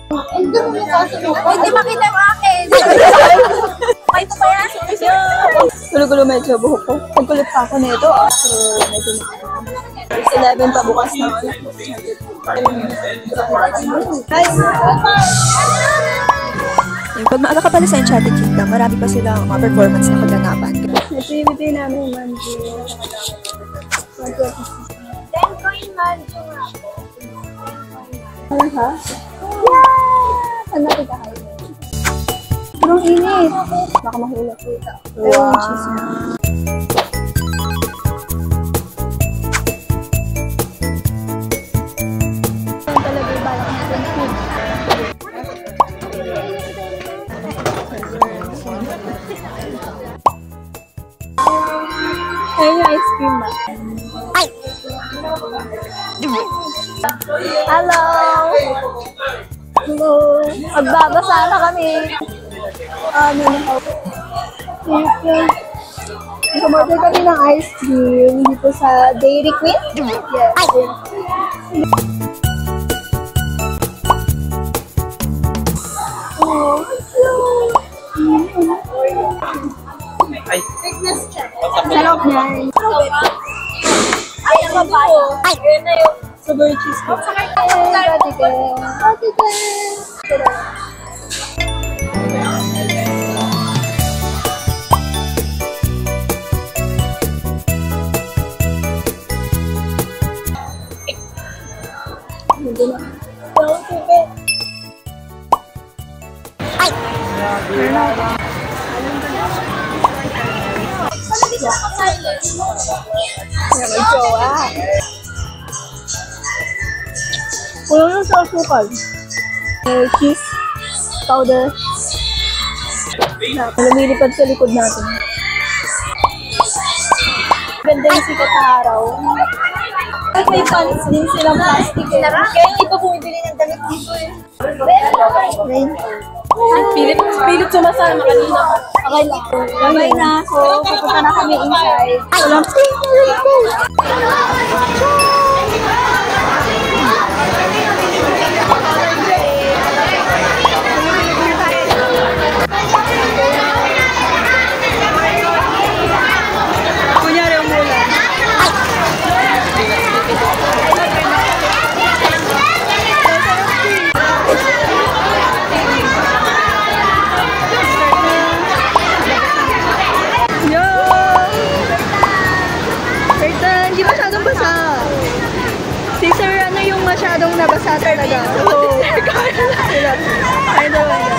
Hindi makita yung akin. Ay, ito pa yan. Gulo-gulo medyo buhok ko. Nagkulit pa ako nito. So, medyo 11 pa bukas na. Guys! Pag maaga ka pala sa Enchanted Kingdom, marami pa silang mga performance na kaganapan. Activity namin, Manju. 10 coin Manju nga. Ano ha? Yeah! Ano kita kayo? Parang init. Baka mahulog kita. Pero yung cheese na. Talaga yung balak natin food. Ayun yung ice cream ba? Ay! Hello! Hello! Magbabasa na kami. Ano na ako? Kumorder kami ng ice cream dito sa Dairy Queen. Yes. Oh, Fitness check. sarap niyan. Ay, ang babae. Ay, yun na yung Strawberry cheesecake. Wala na sa asukal. Cheese, powder. Lumilipad sa likod natin. Ganda yung sikat na araw. At may pants din silang plastic eh. Kaya hindi pa bumibili ng damit dito eh. Pilit sumasama kanina. Okay lang. Bye na. So, pupunta na kami inside. Walang kunyari ang mula. Hindi masyadong basa. Si Sir, ano yung masyadong nabasa talaga? Oo. Ay, naman yan.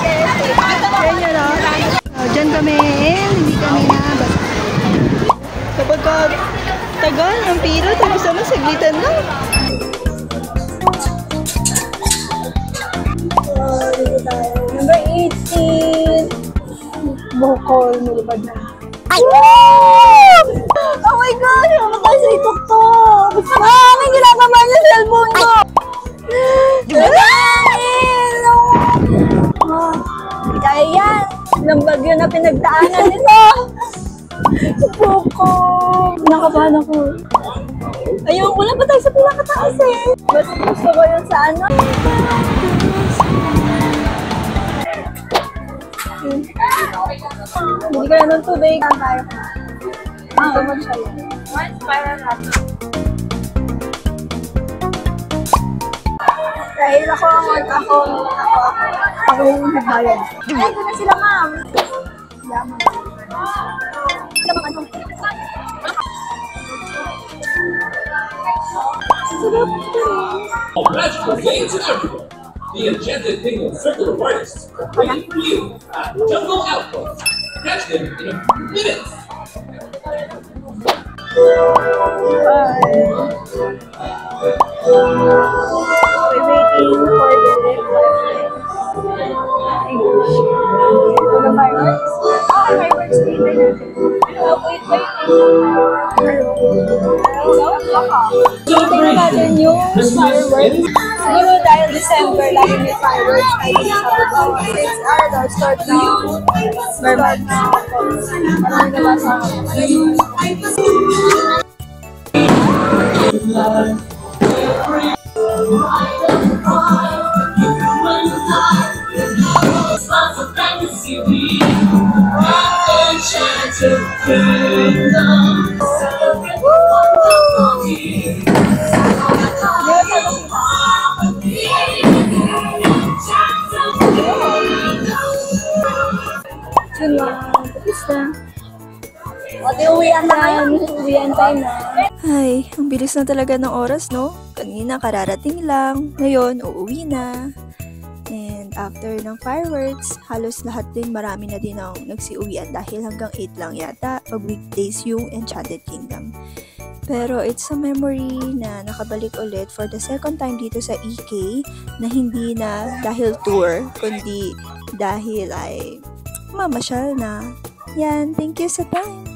Yan yun, no? Diyan kami, hindi kami nabasa. Kapag tagal ng pila, tapos naman saglitan na. Dito tayo. Number 18. Bukol, nilipad na. Ay! Oh my God! Ano tayo sa itok-tok? May ginagawa niya sa cellphone ko! Hindi kaya yan! Ilang bagyo na pinagdaanan nito! Puko! Nakabahan ako. Ayun, wala pa tayo sa pinakataas eh! Basta gusto ko yun sa ano? Hindi ka na ng tubig. Tayo. Ito mo siya yun. one spiral hot. Dahil ako yung nagbayad. Ay, ito na sila, ma'am. Yaman. Sila mga ano? Magical games and everywhere. The Enchanted Kingdom Circle of Artists are waiting for you at Jungle Outpost. Catch them in a minute. We're waiting for the English. The fireworks? Fireworks dito natin. Tingnan natin yung fireworks. Siguro dahil December, lagi may fireworks. I think it's our start now. Mermaid. Marami na ba sa akin? Enchanted Kingdom. Yun lang. Tapos na. Pati uwian na kayo. Uwian tayo na. Ay, ang bilis na talaga ng oras, no? Kanina kararating lang. Ngayon, uuwi na. And after ng fireworks, halos lahat din marami na din ang nagsiuwian dahil hanggang 8 lang yata pag weekdays yung Enchanted Kingdom. Pero it's a memory na nakabalik ulit for the second time dito sa EK na hindi na dahil tour, kundi dahil ay mamasyal na. Yan, thank you sa time!